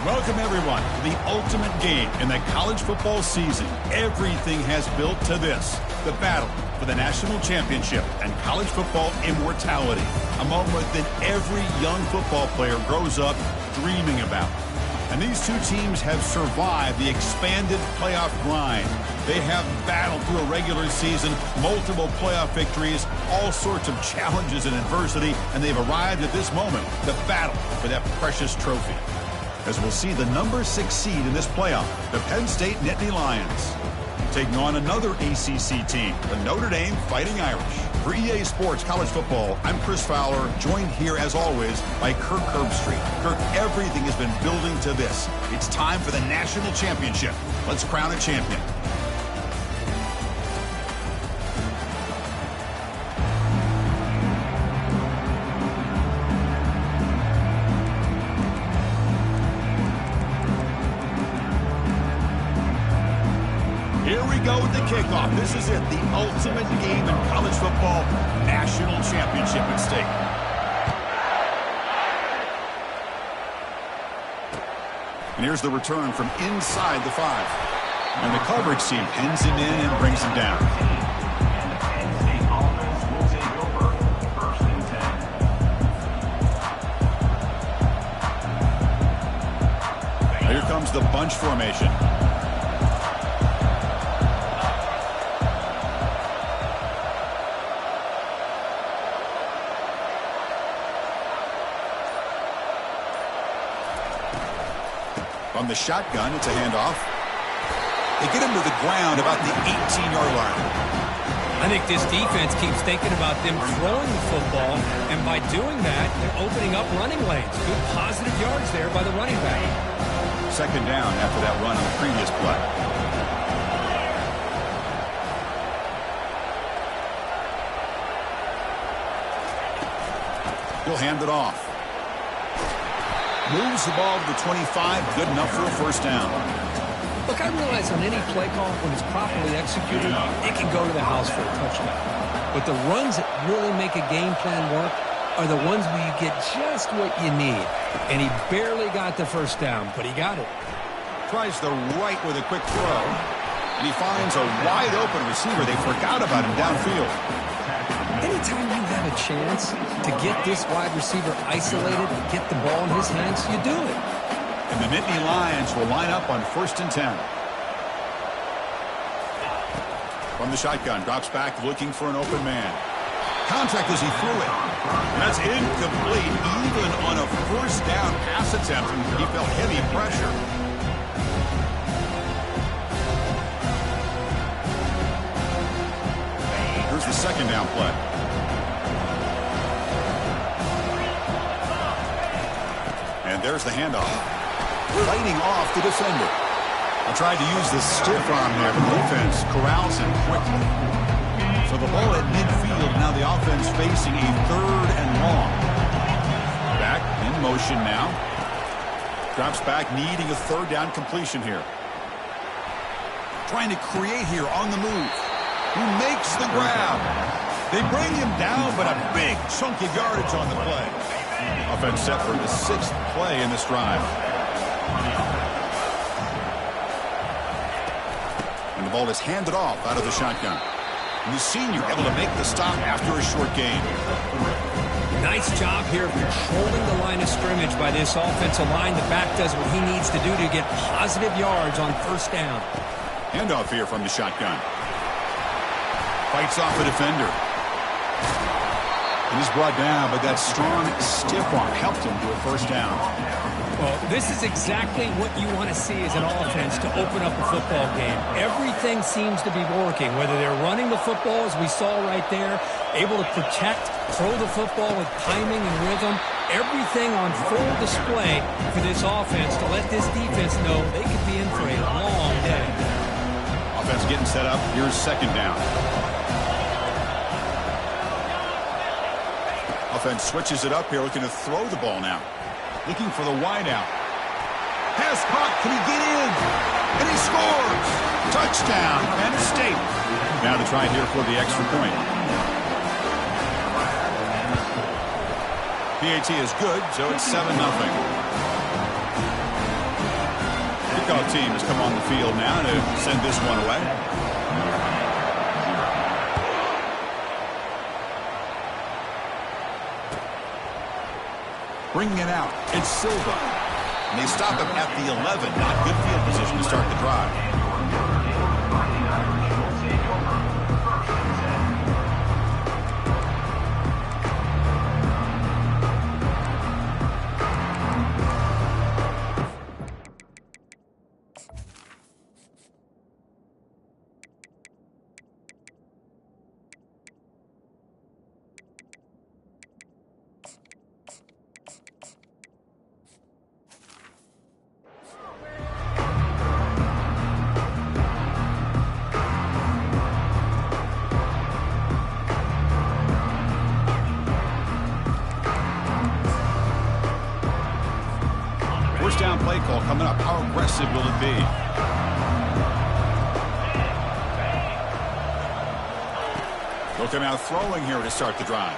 Welcome, everyone, to the ultimate game in the college football season. Everything has built to this, the battle for the national championship and college football immortality, a moment that every young football player grows up dreaming about. And these two teams have survived the expanded playoff grind. They have battled through a regular season, multiple playoff victories, all sorts of challenges and adversity, and they've arrived at this moment, the battle for that precious trophy. As we'll see the number 6 seed in this playoff, the Penn State NATTY Lions, taking on another ACC team, the Notre Dame Fighting Irish. For EA Sports College Football, I'm Chris Fowler, joined here as always by Kirk Herbstreit. Kirk, everything has been building to this. It's time for the national championship. Let's crown a champion. Here we go with the kickoff. This is it, the ultimate game in college football, national championship at stake. And here's the return from inside the 5. And the coverage team pins him in and brings him down. Now here comes the bunch formation. From the shotgun, it's a handoff. They get him to the ground about the 18-yard line. I think this defense keeps thinking about them throwing the football, and by doing that, they're opening up running lanes. Good positive yards there by the running back. Second down after that run on the previous play. He'll hand it off. Moves the ball to the 25, good enough for a first down. Look, I realize on any play call, when it's properly executed, it can go to the house for a touchdown. But the runs that really make a game plan work are the ones where you get just what you need. And he barely got the first down, but he got it. Tries the right with a quick throw, and he finds a wide-open receiver. They forgot about him downfield. Anytime you have a chance to get this wide receiver isolated, get the ball in his hands, you do it. And the Nittany Lions will line up on 1st and 10. From the shotgun, drops back looking for an open man. Contact as he threw it. That's incomplete. Even on a first down pass attempt, he felt heavy pressure. Here's the second down play. And there's the handoff. Fighting off the defender. I tried to use the stiff arm there, but the defense corrals him quickly. So the ball at midfield, now the offense facing a 3rd and long. Back in motion now. Drops back, needing a 3rd down completion here. Trying to create here on the move. He makes the grab. They bring him down, but a big chunk of yardage on the play. Offense set for the 6th play in this drive. And the ball is handed off out of the shotgun. And the senior able to make the stop after a short gain. Nice job here of controlling the line of scrimmage by this offensive line. The back does what he needs to do to get positive yards on 1st down. Handoff here from the shotgun. Fights off a defender. And he's brought down, but that strong, stiff arm helped him to a 1st down. Well, this is exactly what you want to see as an offense to open up a football game. Everything seems to be working, whether they're running the football, as we saw right there, able to protect, throw the football with timing and rhythm. Everything on full display for this offense to let this defense know they could be in for a long day. Offense getting set up. Here's 2nd down. Offense switches it up here, looking to throw the ball now. Looking for the wideout. Pass caught. Can he get in? And he scores. Touchdown, Penn State. Now to try here for the extra point. PAT is good, so it's 7-0. team has come on the field now to send this one away. Bringing it out, it's Silva. And they stop him at the 11. Not good field position to start the drive. Down play call coming up. How aggressive will it be? They'll come out throwing here to start the drive.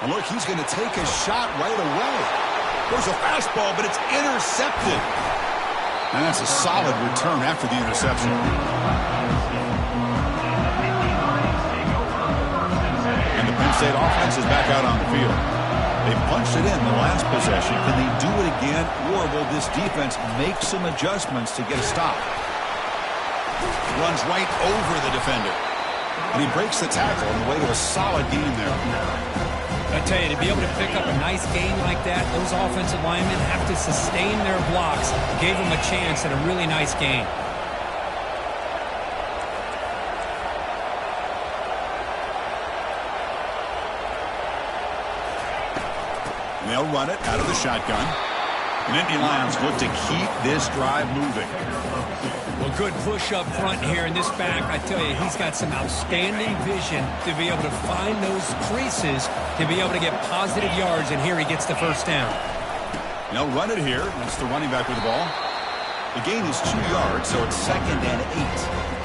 And look, he's going to take a shot right away. There's a fastball, but it's intercepted. And that's a solid return after the interception. And the Penn State offense is back out on the field. They punched it in the last possession. Can they do it again, or will this defense make some adjustments to get a stop? Runs right over the defender. And he breaks the tackle on the way to a solid gain there. I tell you, to be able to pick up a nice gain like that, those offensive linemen have to sustain their blocks. Gave them a chance at a really nice gain. They'll run it out of the shotgun. And Indy Lions look to keep this drive moving. Well, good push up front here in this back. I tell you, he's got some outstanding vision to be able to find those creases, to be able to get positive yards, and here he gets the first down. They'll run it here. That's the running back with the ball. The gain is 2 yards, so it's 2nd and 8.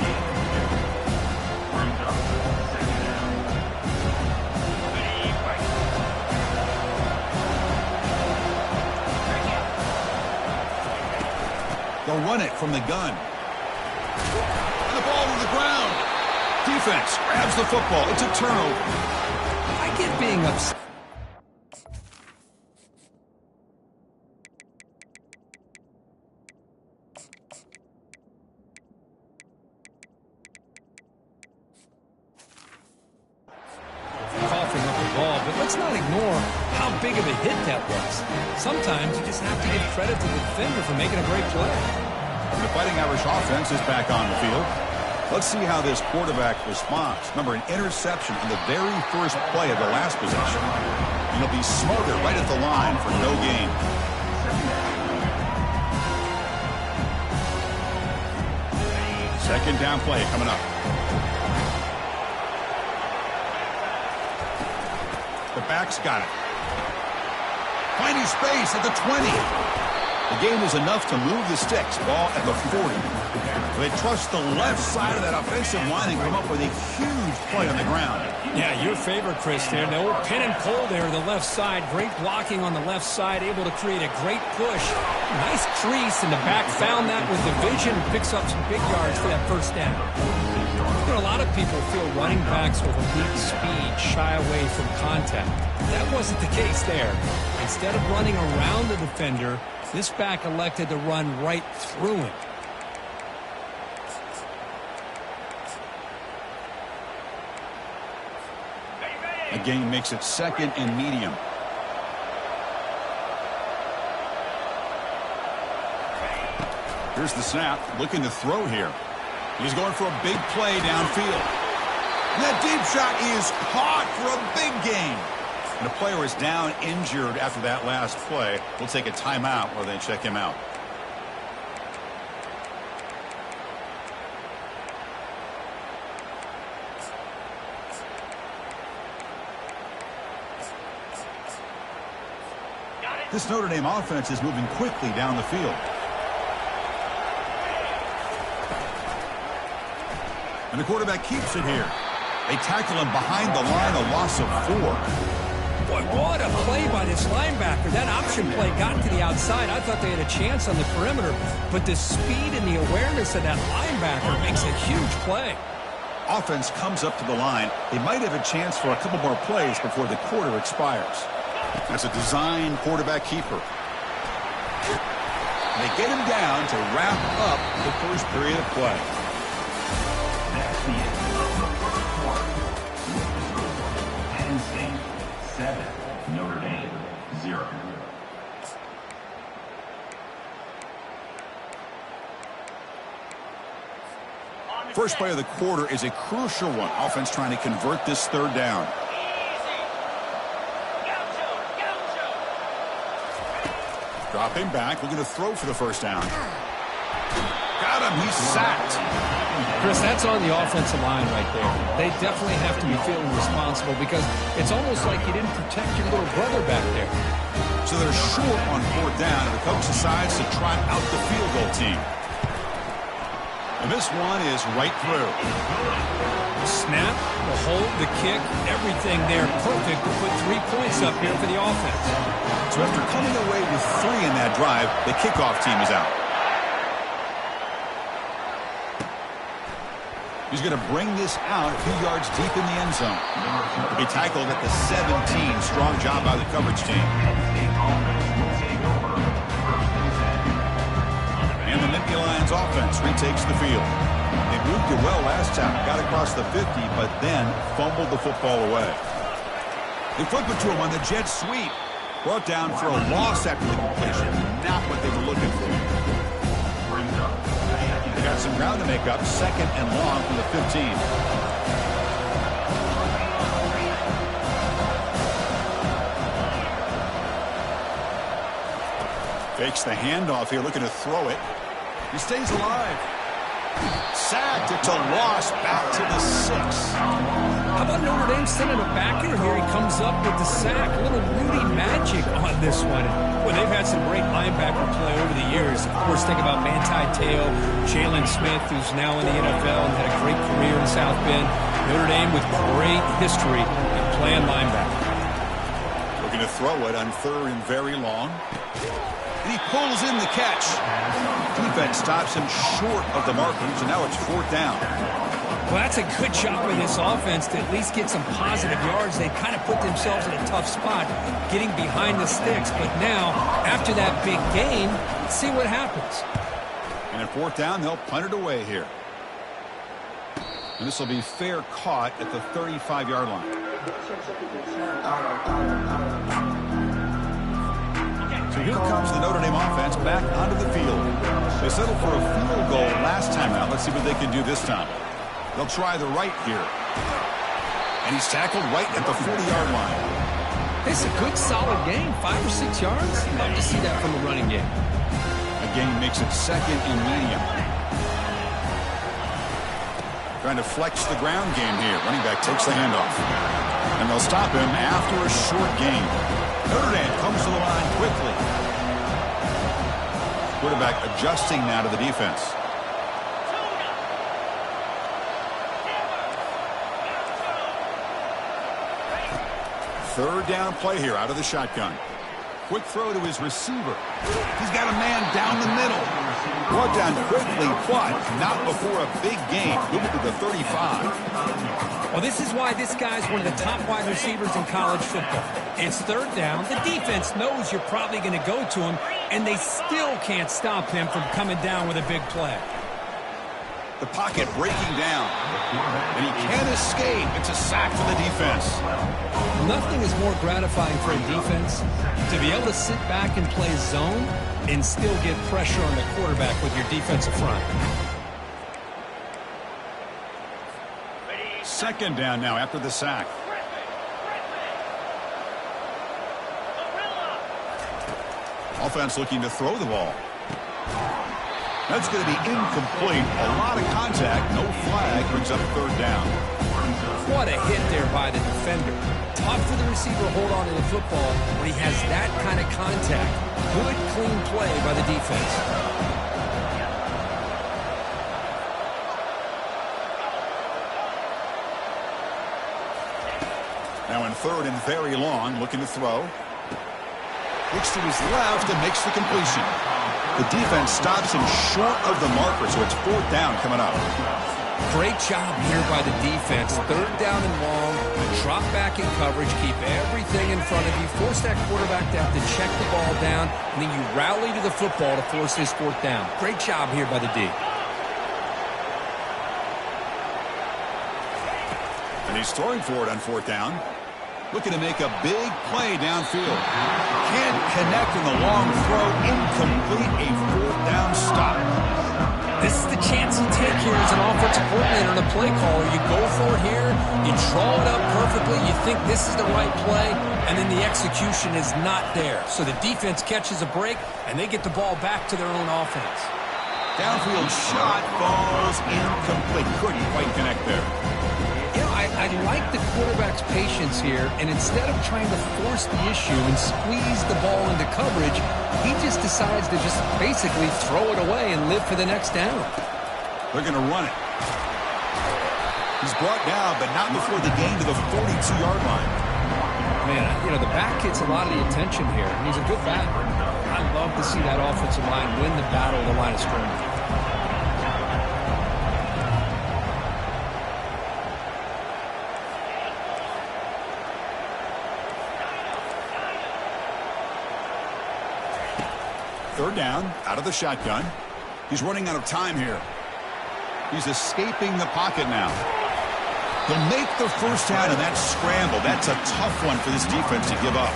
They'll run it from the gun. And the ball to the ground. Defense grabs the football. It's a turnover. I get being upset. Coughing up the ball, but let's not ignore how big of a hit that was. Sometimes you just have to give credit to the defender for making a great play. The Fighting Irish offense is back on the field. Let's see how this quarterback responds. Remember, an interception on the very first play of the last possession. And he'll be smothered right at the line for no gain. Second down play coming up. The back's got it. Finding space at the 20. The gain was enough to move the sticks. Ball at the 40. They trust the left side of that offensive line and come up with a huge play on the ground. Yeah, your favorite, Chris, there. The old pin and pull there, the left side. Great blocking on the left side, able to create a great push. Nice crease, and the back found that with the vision and picks up some big yards for that first down. You know, a lot of people feel running backs with elite speed shy away from contact. That wasn't the case there. Instead of running around the defender, this back elected to run right through him. The gain makes it 2nd and medium. Here's the snap, looking to throw here. He's going for a big play downfield. And that deep shot is caught for a big gain. And the player is down injured after that last play. We'll take a timeout while they check him out. This Notre Dame offense is moving quickly down the field. And the quarterback keeps it here. They tackle him behind the line, a loss of 4. Boy, what a play by this linebacker. That option play got to the outside. I thought they had a chance on the perimeter, but the speed and the awareness of that linebacker makes a huge play. Offense comes up to the line. They might have a chance for a couple more plays before the quarter expires. That's a design quarterback keeper. They get him down to wrap up the first period of play. That's the end of the first quarter. Penn State 7, Notre Dame 0. First play of the quarter is a crucial one. Offense trying to convert this third down. Dropping back, looking to throw for the first down. Got him, he's sacked. Chris, that's on the offensive line right there. They definitely have to be feeling responsible because it's almost like you didn't protect your little brother back there. So they're short on fourth down, and the coach decides to try out the field goal team. And this one is right through. The snap, the hold, the kick, everything there perfect to put 3 points up here for the offense. So after coming away with 3 in that drive, the kickoff team is out. He's going to bring this out a few yards deep in the end zone. He tackled at the 17. Strong job by the coverage team. And the Nittany Lions offense retakes the field. They moved it well last time, got across the 50, but then fumbled the football away. They flip it to him on the jet sweep. Brought down for a loss after the completion. Not what they were looking for. They got some ground to make up. Second and long from the 15. Fakes the handoff here, looking to throw it. He stays alive. Sacked. It's a loss. Back to the 6. How about Notre Dame sending it back here? Here he comes up with the sack. A little Rudy magic on this one. Well, they've had some great linebacker play over the years. Of course, think about Manti Te'o, Jalen Smith, who's now in the NFL and had a great career in South Bend. Notre Dame with great history in playing linebacker. Looking to throw it on third and very long. And he pulls in the catch. Defense stops him short of the markers, and now it's fourth down. Well, that's a good job of this offense to at least get some positive yards. They kind of put themselves in a tough spot getting behind the sticks. But now, after that big gain, let's see what happens. And at fourth down, they'll punt it away here. And this will be fair caught at the 35-yard line. So here comes the Notre Dame offense back onto the field. They settled for a field goal last time out. Let's see what they can do this time. They'll try the right here. And he's tackled right at the 40-yard line. It's a good, solid game. 5 or 6 yards. Love to see that from the running game. A gain makes it second and medium. Trying to flex the ground game here. Running back takes the handoff. And they'll stop him after a short gain. Notre Dame comes to the line quickly. Quarterback adjusting now to the defense. Third down play here out of the shotgun. Quick throw to his receiver. He's got a man down the middle. Brought down quickly, but not before a big gain. Moving to the 35. Well, this is why this guy's one of the top wide receivers in college football. It's third down. The defense knows you're probably going to go to him, and they still can't stop him from coming down with a big play. The pocket breaking down. And he can't escape. It's a sack for the defense. Nothing is more gratifying for a defense to be able to sit back and play zone and still get pressure on the quarterback with your defensive front. Second down now after the sack. Offense looking to throw the ball. That's going to be incomplete. A lot of contact. No flag. Brings up third down. What a hit there by the defender. Tough for the receiver to hold on to the football when he has that kind of contact. Good, clean play by the defense. Now Now in third and very long, looking to throw. Looks to his left and makes the completion. The defense stops him short of the marker, so it's fourth down coming up. Great job here by the defense. Third down and long. Drop back in coverage. Keep everything in front of you. Force that quarterback to have to check the ball down. And then you rally to the football to force this fourth down. Great job here by the D. And he's throwing for it on fourth down. Looking to make a big play downfield. Can't connect in the long throw. Incomplete. A fourth down stop. This is the chance you take here as an offensive coordinator and a play caller. You go for it here. You draw it up perfectly. You think this is the right play. And then the execution is not there. So the defense catches a break, and they get the ball back to their own offense. Downfield shot falls incomplete. Couldn't quite connect there. You know, I like the quarterback's patience here, and instead of trying to force the issue and squeeze the ball into coverage, he just decides to just basically throw it away and live for the next down. They're going to run it. He's brought down, but not before the gain to the 42-yard line. Man, you know, the back gets a lot of the attention here, and he's a good batter. I love to see that offensive line win the battle of the line of scrimmage. Third down, out of the shotgun. He's running out of time here. He's escaping the pocket now. He'll make the first down in that scramble. That's a tough one for this defense to give up.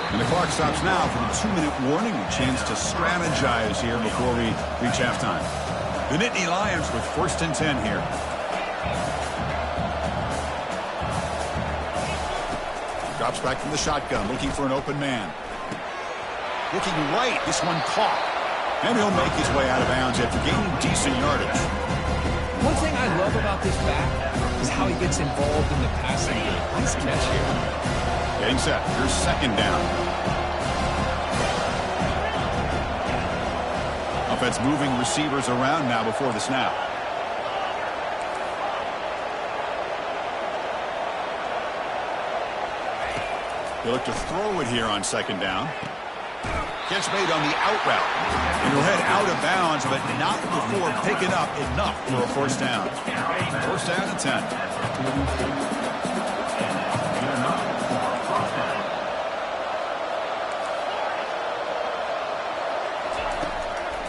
And the clock stops now for the 2-minute warning. A chance to strategize here before we reach halftime. The Nittany Lions with first and 10 here. Drops back from the shotgun, looking for an open man. Looking right, this one caught. And he'll make his way out of bounds after gaining decent yardage. One thing I love about this back is how he gets involved in the passing game. Nice catch here. Getting set. Here's second down. Offense moving receivers around now before the snap. They look to throw it here on second down. Catch made on the out route. And he'll head out of bounds, but not before picking up enough for a first down. First down and 10.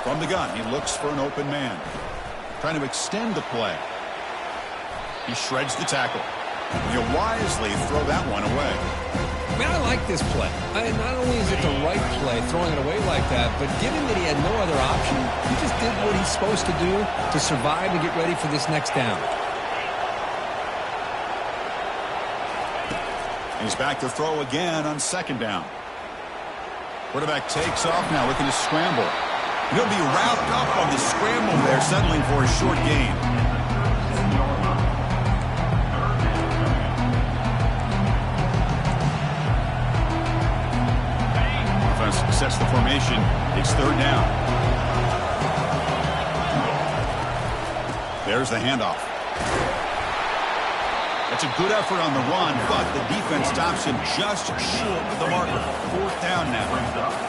From the gun, he looks for an open man. Trying to extend the play. He shreds the tackle. He'll wisely throw that one away. Man, I like this play. Not only is it the right play, throwing it away like that, but given that he had no other option, he just did what he's supposed to do to survive and get ready for this next down. He's back to throw again on second down. Quarterback takes off now, looking to scramble. He'll be wrapped up on the scramble there, settling for a short gain. Sets the formation. It's third down. There's the handoff. That's a good effort on the run, but the defense stops him just short of the marker. Fourth down now.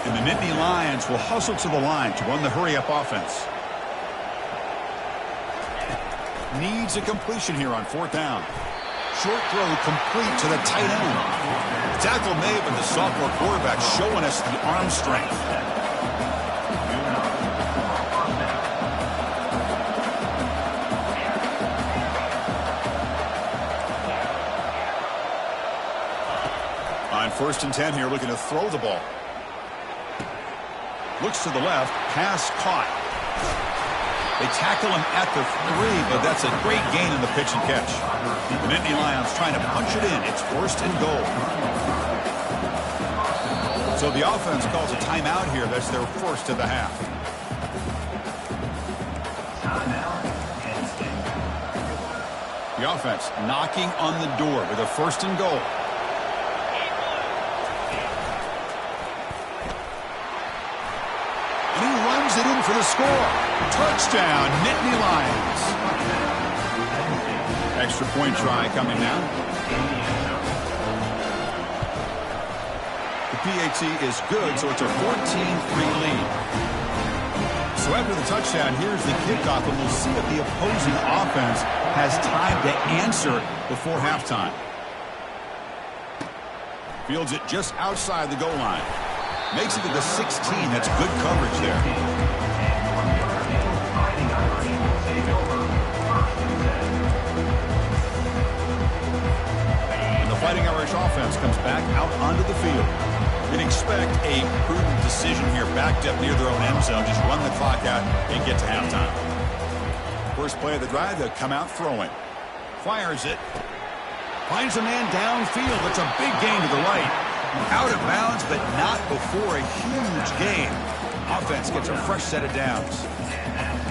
And the Nittany Lions will hustle to the line to run the hurry-up offense. Needs a completion here on fourth down. Short throw complete to the tight end. Tackle made, but the sophomore quarterback showing us the arm strength. On first and 10 here, looking to throw the ball. Looks to the left, pass caught. They tackle him at the 3, but that's a great gain in the pitch and catch. The Nittany Lions trying to punch it in. It's first and goal. So the offense calls a timeout here. That's their first of the half. The offense knocking on the door with a first and goal. And he runs it in for the score. Touchdown, Nittany Lions. Extra point try coming now. PAT is good, so it's a 14-3 lead. So after the touchdown, here's the kickoff, and we'll see if the opposing offense has time to answer before halftime. Fields it just outside the goal line. Makes it to the 16. That's good coverage there. And the Fighting Irish offense comes back out onto the field. You'd expect a prudent decision here, backed up near their own end zone. Just run the clock out and get to halftime. First play of the drive, they'll come out throwing. Fires it. Finds a man downfield. It's a big gain to the right. Out of bounds, but not before a huge gain. Offense gets a fresh set of downs.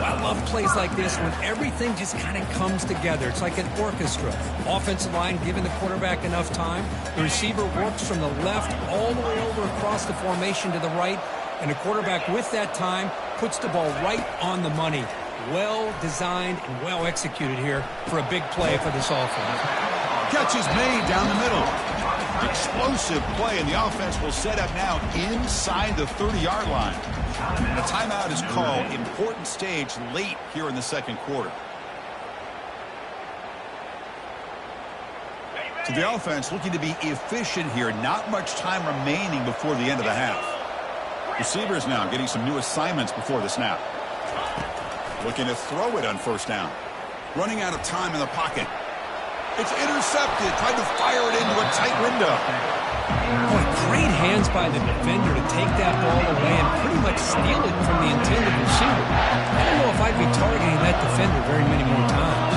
I love plays like this when everything just kind of comes together. It's like an orchestra. Offensive line giving the quarterback enough time. The receiver works from the left all the way over across the formation to the right. And the quarterback with that time puts the ball right on the money. Well designed and well executed here for a big play for this offense. Catch is made down the middle. Explosive play, and the offense will set up now inside the 30-yard line. And a timeout is called. Important stage late here in the second quarter. So the offense looking to be efficient here. Not much time remaining before the end of the half. Receivers now getting some new assignments before the snap. Looking to throw it on first down. Running out of time in the pocket. It's intercepted. Tried to fire it into a tight window. Boy, great hands by the defender to take that ball away and pretty much steal it from the intended receiver. I don't know if I'd be targeting that defender very many more times.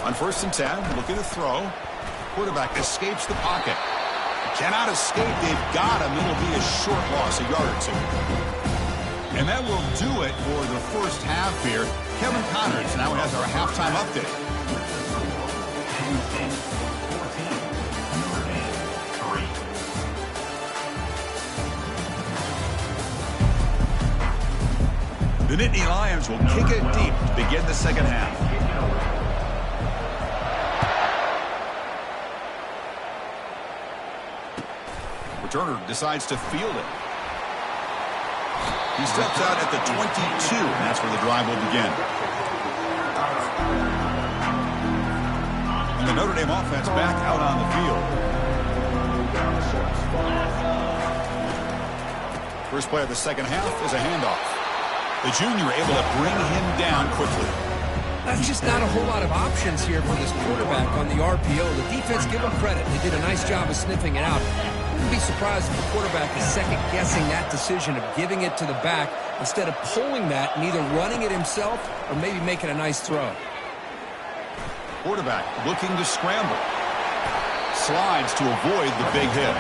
On 1st and 10, looking to throw. Quarterback escapes the pocket. Cannot escape. They've got him. It'll be a short loss, a yard or two. And that will do it for the first half here. Kevin Connors now has our halftime update. The Nittany Lions will kick it deep to begin the second half. Turner decides to field it. He steps out at the 22, and that's where the drive will begin. And the Notre Dame offense back out on the field. First play of the second half is a handoff. The junior able to bring him down quickly. That's just not a whole lot of options here for this quarterback on the RPO. The defense, give them credit. They did a nice job of sniffing it out. Wouldn't be surprised if the quarterback is second-guessing that decision of giving it to the back instead of pulling that and either running it himself or maybe making a nice throw. Quarterback looking to scramble. Slides to avoid the big hit.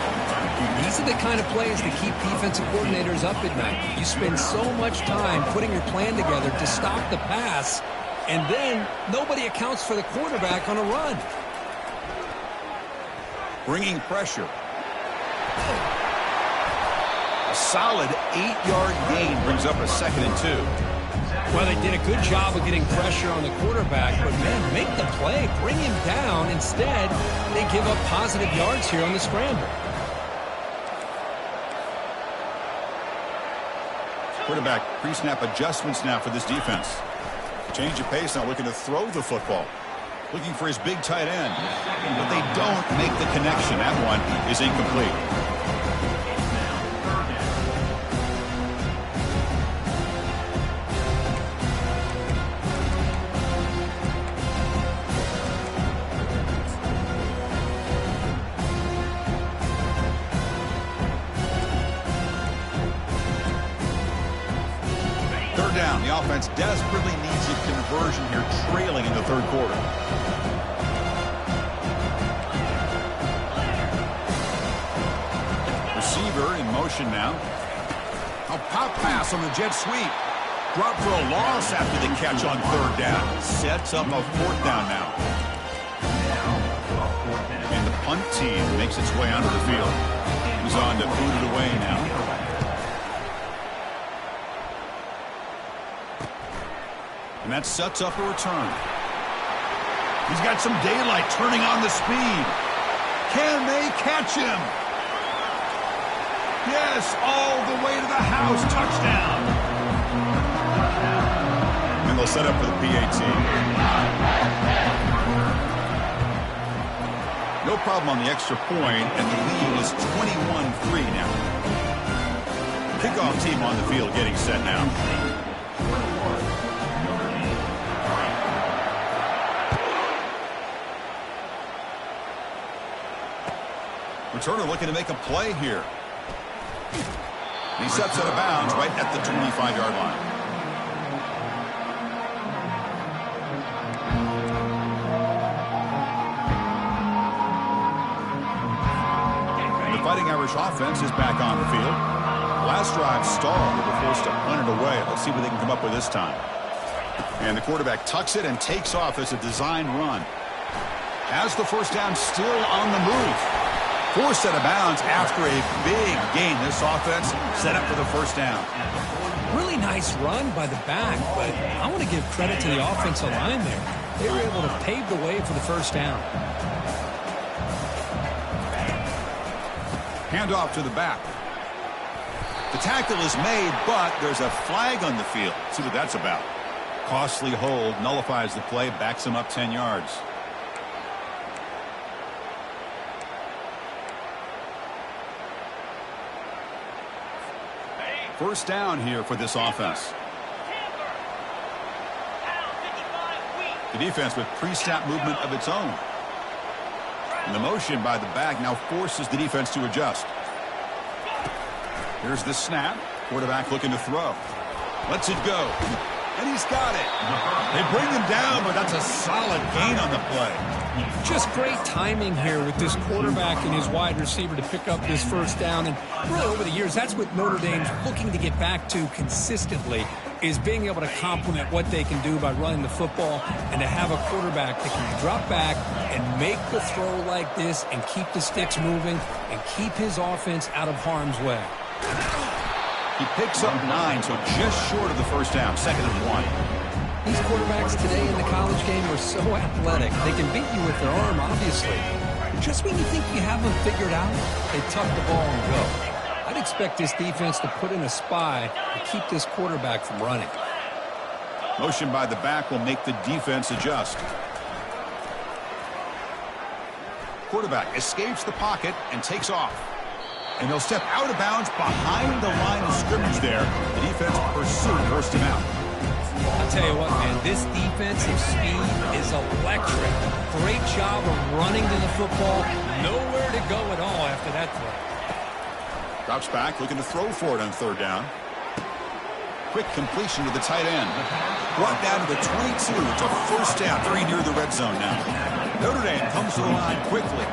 These are the kind of plays that keep defensive coordinators up at night. You spend so much time putting your plan together to stop the pass, and then nobody accounts for the quarterback on a run. Bringing pressure. A solid 8-yard gain brings up a 2nd and 2. Well, they did a good job of getting pressure on the quarterback, but man, make the play, bring him down. Instead, they give up positive yards here on the scramble. Quarterback pre-snap adjustments now for this defense. Change of pace now, looking to throw the football. Looking for his big tight end. But they don't make the connection. That one is incomplete. Down. The offense desperately needs a conversion here, trailing in the third quarter. Receiver in motion now. A pop pass on the jet sweep. Drop for a loss after the catch on 3rd down. Sets up a 4th down now. And the punt team makes its way onto the field. He's on to boot it away now. And that sets up a return. He's got some daylight turning on the speed. Can they catch him? Yes, all the way to the house. Touchdown. And they'll set up for the PAT. No problem on the extra point, and the lead is 21-3 now. Kickoff team on the field getting set now. Returner looking to make a play here. He steps out of bounds right at the 25-yard line. The Fighting Irish offense is back on the field. Last drive stalled. They were forced to punt it away. Let's see what they can come up with this time. And the quarterback tucks it and takes off as a design run. Has the first down, still on the move. Forced out of bounds after a big gain. This offense set up for the first down. Really nice run by the back, but I want to give credit to the offensive line there. They were able to pave the way for the first down. Handoff to the back. The tackle is made, but there's a flag on the field. Let's see what that's about. Costly hold, nullifies the play, backs him up 10 yards. First down here for this offense. The defense with pre-snap movement of its own. And the motion by the back now forces the defense to adjust. Here's the snap. Quarterback looking to throw. Lets it go. And he's got it. They bring him down, but that's a solid gain on the play. Just great timing here with this quarterback and his wide receiver to pick up this first down. And really over the years, that's what Notre Dame's looking to get back to consistently, is being able to complement what they can do by running the football and to have a quarterback that can drop back and make the throw like this and keep the sticks moving and keep his offense out of harm's way. He picks up 9, so just short of the first down, 2nd and 1. These quarterbacks today in the college game are so athletic. They can beat you with their arm, obviously. But just when you think you have them figured out, they tuck the ball and go. I'd expect this defense to put in a spy to keep this quarterback from running. Motion by the back will make the defense adjust. Quarterback escapes the pocket and takes off. And they'll step out of bounds behind the line of scrimmage there. The defense pursued, forced him out. I'll tell you what, man, this defensive speed is electric. Great job of running to the football. Nowhere to go at all after that play. Drops back, looking to throw for it on 3rd down. Quick completion to the tight end. Brought down to the 22. It's a first down, very near the red zone now. Notre Dame comes to the line quickly.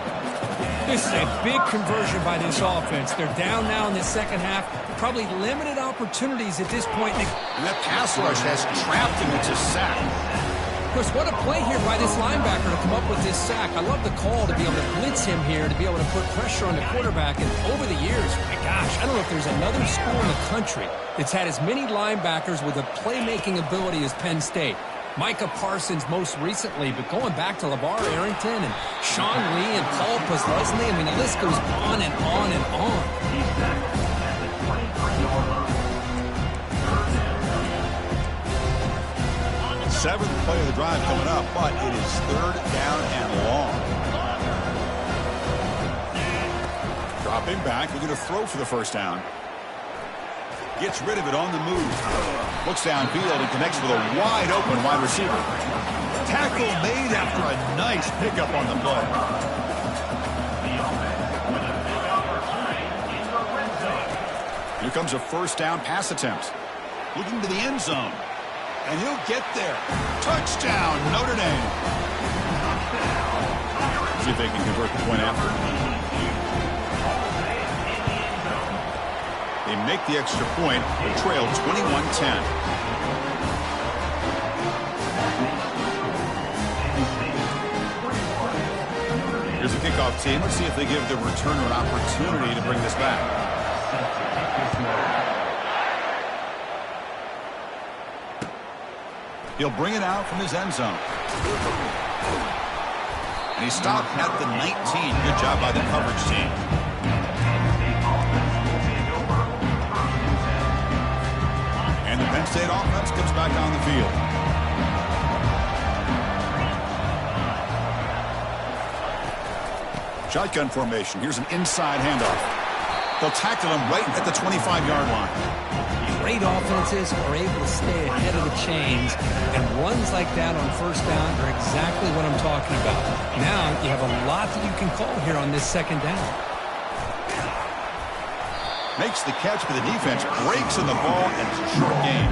This is a big conversion by this offense. They're down now in the second half. Probably limited opportunities at this point. And that pass rush has trapped him into sack. Chris, what a play here by this linebacker to come up with this sack. I love the call to be able to blitz him here, to be able to put pressure on the quarterback. And over the years, my gosh, I don't know if there's another school in the country that's had as many linebackers with a playmaking ability as Penn State. Micah Parsons most recently, but going back to LeVar Arrington and Sean Lee and Paul Posluszny, I mean, the list goes on and on and on. 7th play of the drive coming up, but it is 3rd down and long. Dropping back, looking to throw for the first down. Gets rid of it on the move. Looks downfield and connects with a wide-open wide receiver. Tackle made after a nice pickup on the play. Here comes a first down pass attempt. Looking to the end zone. And he'll get there. Touchdown, Notre Dame. See if they can convert the point after. They make the extra point. They trail 21-10. Here's the kickoff team. Let's see if they give the returner an opportunity to bring this back. He'll bring it out from his end zone. And he stopped at the 19. Good job by the coverage team. And the Penn State offense comes back on the field. Shotgun formation. Here's an inside handoff. They'll tackle him right at the 25-yard line. Great offenses are able to stay ahead of the chains, and runs like that on first down are exactly what I'm talking about. Now you have a lot that you can call here on this second down. Makes the catch, but the defense breaks in the ball, and it's a short gain.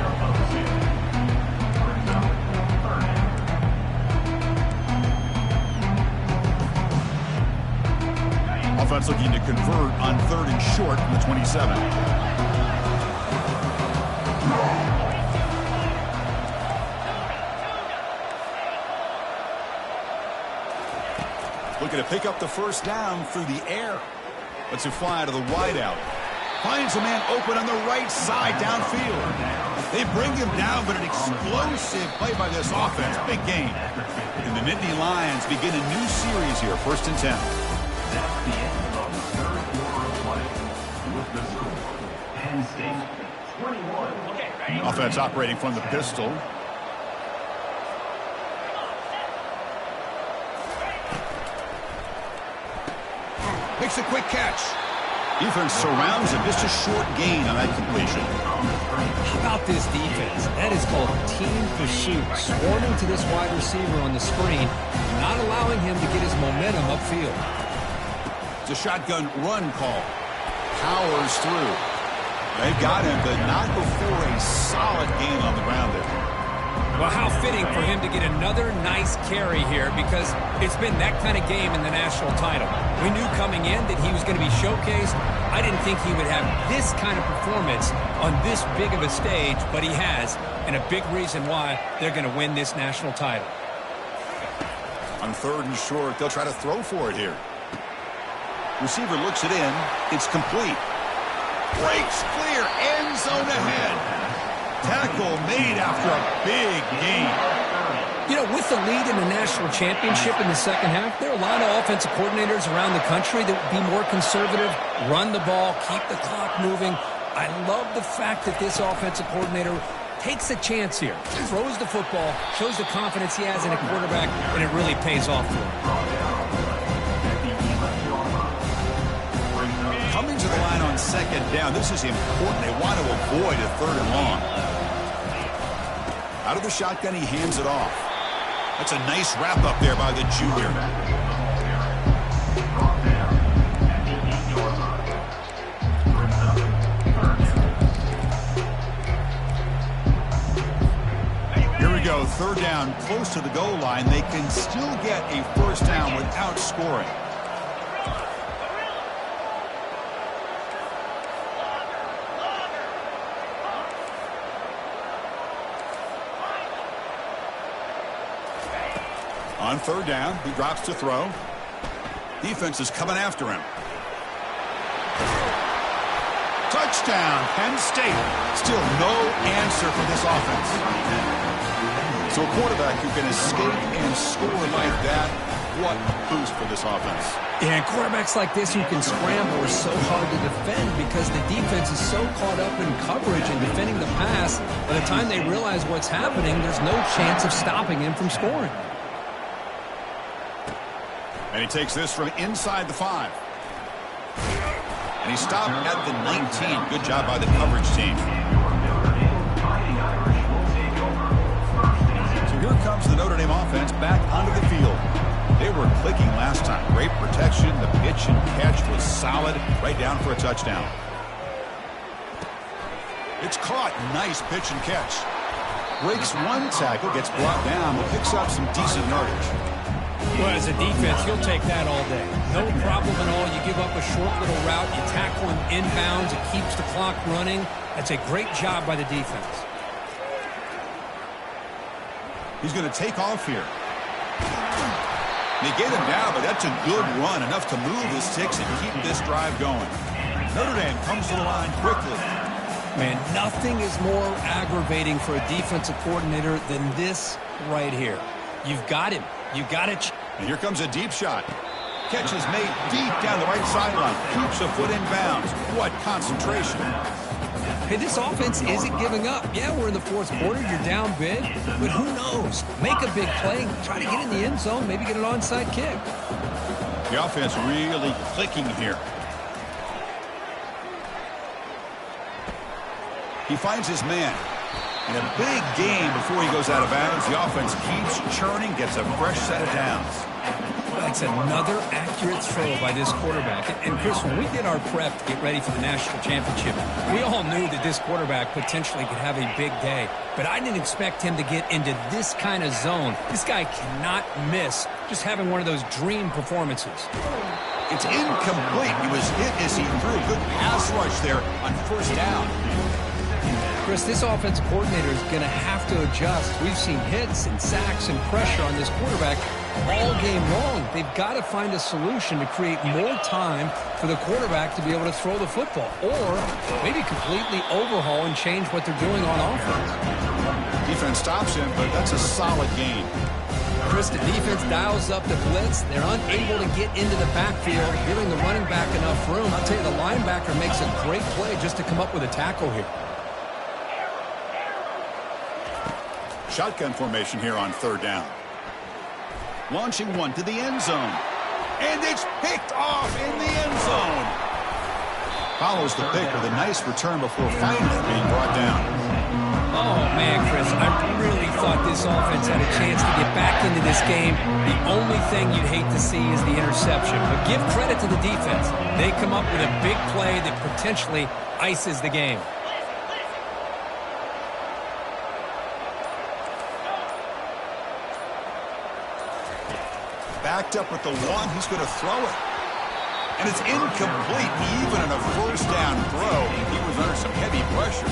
Offense looking to convert on 3rd and short from the 27. Looking to pick up the first down through the air. Lets it fly to the wideout. Finds a man open on the right side downfield. They bring him down, but an explosive play by this offense. Big gain. And the Nittany Lions begin a new series here, 1st and 10. That's the end of the third quarter of play. With the score, Penn State 21. Offense operating from the pistol. Makes a quick catch. Defense surrounds him. Just a short gain on that completion. How about this defense? That is called team pursuit. Swarming to this wide receiver on the screen, not allowing him to get his momentum upfield. It's a shotgun run call. Powers through. They've got him, but not before a solid gain on the ground there. Well, how fitting for him to get another nice carry here, because it's been that kind of game in the national title. We knew coming in that he was going to be showcased. I didn't think he would have this kind of performance on this big of a stage, but he has, and a big reason why they're going to win this national title. On 3rd and short, they'll try to throw for it here. Receiver looks it in. It's complete. Breaks clear. End zone ahead. Tackle made after a big gain. You know, with the lead in the national championship in the second half, there are a lot of offensive coordinators around the country that would be more conservative, run the ball, keep the clock moving. I love the fact that this offensive coordinator takes a chance here, throws the football, shows the confidence he has in a quarterback, and it really pays off for him. Coming to the line on 2nd down, this is important. They want to avoid a 3rd and long. Out of the shotgun, he hands it off. That's a nice wrap-up there by the junior. Here we go, 3rd down, close to the goal line. They can still get a first down without scoring. On 3rd down, he drops to throw. Defense is coming after him. Touchdown, Penn State. Still no answer for this offense. So a quarterback who can escape and score like that, what a boost for this offense. Yeah, and quarterbacks like this who can scramble are so hard to defend because the defense is so caught up in coverage and defending the pass. By the time they realize what's happening, there's no chance of stopping him from scoring. And he takes this from inside the 5. And he stopped at the 19. Good job by the coverage team. So here comes the Notre Dame offense back onto the field. They were clicking last time. Great protection. The pitch and catch was solid. Right down for a touchdown. It's caught. Nice pitch and catch. Breaks one tackle, gets brought down, but picks up some decent yardage. Well, as a defense, you'll take that all day. No problem at all. You give up a short little route. You tackle him inbounds. It keeps the clock running. That's a great job by the defense. He's going to take off here. They get him down, but that's a good run. Enough to move the sticks and keep this drive going. Notre Dame comes to the line quickly. Man, nothing is more aggravating for a defensive coordinator than this right here. You've got him. You've got it. And here comes a deep shot. Catch is made deep down the right sideline. Keeps a foot in bounds. What concentration. Hey, this offense isn't giving up. Yeah, we're in the fourth quarter. You're down big. But who knows? Make a big play. Try to get in the end zone. Maybe get an onside kick. The offense really clicking here. He finds his man. In a big game before he goes out of bounds, the offense keeps churning, gets a fresh set of downs. That's another accurate throw by this quarterback. And, Chris, when we did our prep to get ready for the national championship, we all knew that this quarterback potentially could have a big day. But I didn't expect him to get into this kind of zone. This guy cannot miss just having one of those dream performances. It's incomplete. He was hit as he threw. Good pass rush there on first down. Chris, this offensive coordinator is going to have to adjust. We've seen hits and sacks and pressure on this quarterback all game long. They've got to find a solution to create more time for the quarterback to be able to throw the football, or maybe completely overhaul and change what they're doing on offense. Defense stops him, but that's a solid gain. Chris, the defense dials up the blitz. They're unable to get into the backfield, giving the running back enough room. I'll tell you, the linebacker makes a great play just to come up with a tackle here. Shotgun formation here on third down. Launching one to the end zone. And it's picked off in the end zone. Follows the pick with a nice return before finally being brought down. Oh, man, Chris, I really thought this offense had a chance to get back into this game. The only thing you'd hate to see is the interception. But give credit to the defense. They come up with a big play that potentially ices the game. Backed up with the one, he's going to throw it. And it's incomplete, even on a first down throw. He was under some heavy pressure.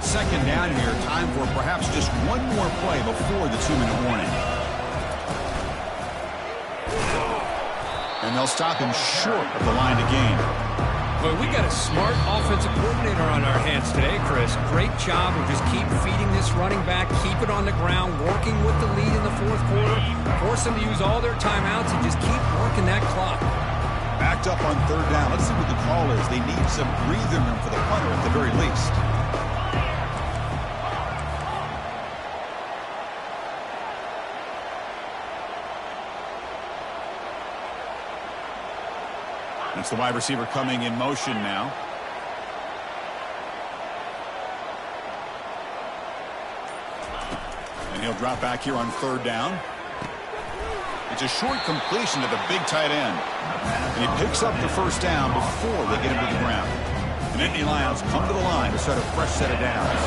Second down here, time for perhaps just one more play before the 2-minute warning. And they'll stop him short of the line to gain. Boy, we got a smart offensive coordinator on our hands today, Chris. Great job of just keep feeding this running back, keep it on the ground, working with the lead in the fourth quarter, force them to use all their timeouts, and just keep working that clock. Backed up on third down. Let's see what the call is. They need some breathing room for the punter at the very least. That's the wide receiver coming in motion now. And he'll drop back here on third down. It's a short completion to the big tight end. And he picks up the first down before they get him to the ground. And Nittany Lions come to the line to start a fresh set of downs.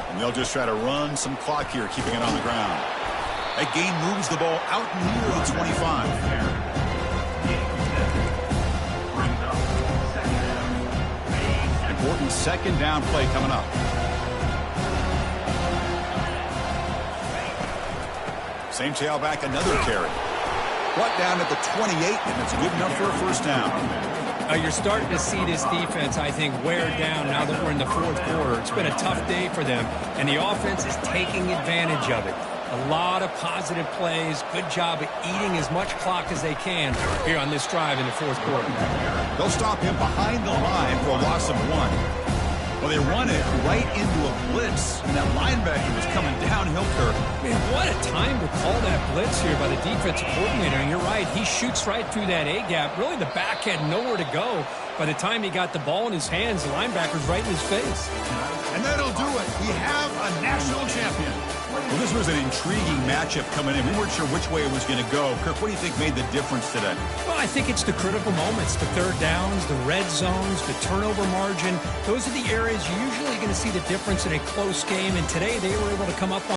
And they'll just try to run some clock here, keeping it on the ground. That gain moves the ball out near the 25. Important second down play coming up. Same tailback, another carry. Brought down at the 28, and it's good enough for a first down. You're starting to see this defense, I think, wear down now that we're in the fourth quarter. It's been a tough day for them, and the offense is taking advantage of it. A lot of positive plays. Good job of eating as much clock as they can here on this drive in the fourth quarter. They'll stop him behind the line for a loss of 1. Well, they run it right into a blitz, and that linebacker was coming downhill curve. Man, what a time to call that blitz here by the defensive coordinator. And you're right, he shoots right through that A-gap. Really, the back had nowhere to go. By the time he got the ball in his hands, the linebacker's right in his face. And that'll do it. We have a national champion. Well, this was an intriguing matchup coming in. We weren't sure which way it was going to go. Kirk, what do you think made the difference today? Well, I think it's the critical moments, the third downs, the red zones, the turnover margin. Those are the areas you're usually going to see the difference in a close game. And today they were able to come up on